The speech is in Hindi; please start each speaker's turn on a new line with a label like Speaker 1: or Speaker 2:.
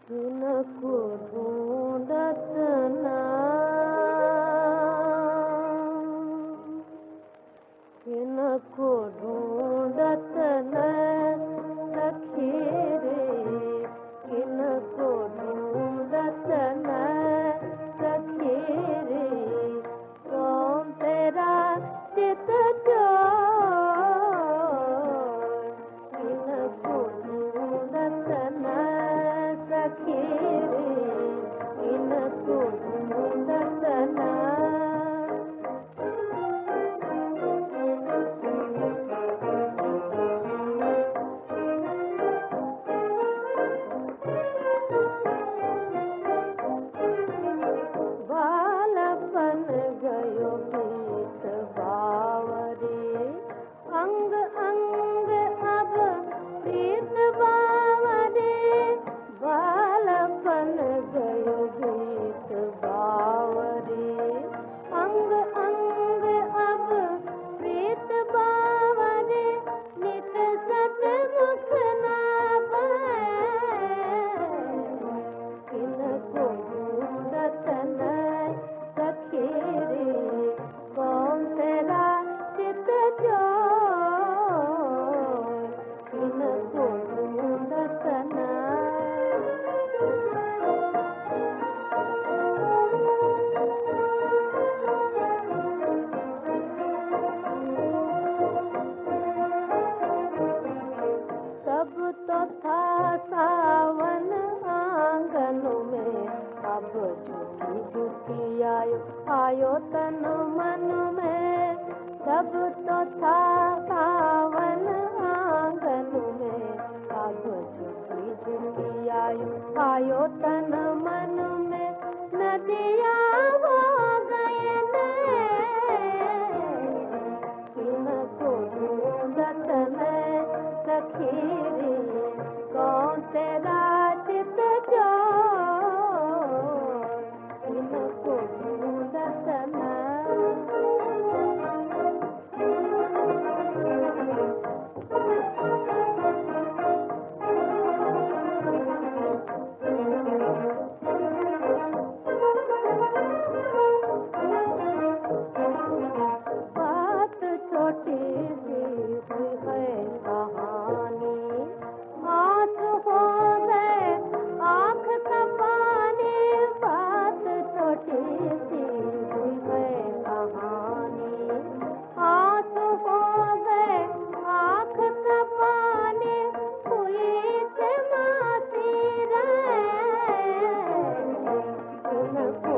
Speaker 1: किनको ढूंढत ना, किनको ढूंढत न सखी रे, किनको ढूंढत न सखी रे, कौन तेरा चित चोर, किनको ढूंढत न सखी रे, किनको ढूंढत न। बालपन गयो बीत बावरे, अंग अंग अब प्रीत बावरे, बालपन गयो बीत बावरे, अंग अंग अब प्रीत बावरे, नित सतमुख ना पाए, किनको ढूंढत न सखी रे, कौन तेरा चित चोर, किनको ढूंढत न। सब तो था सावन आंगन में, अब झूठी झूठी आयो तन मन में, सब तो था सावन आंगन में, अब झूठी झूठी आयो तन मन में, नदिया हो गए ने, किनको ढूंढत न सखी रे, कौन तेरा चित चोर, किनको ढूंढत न। बात छोटी सी हुई है कहानी, आँख हो गए आँख का पानी, बात छोटी सी हुई है कहानी, आँख हो गए आँख का पानी, हुई से मासी रे, किनको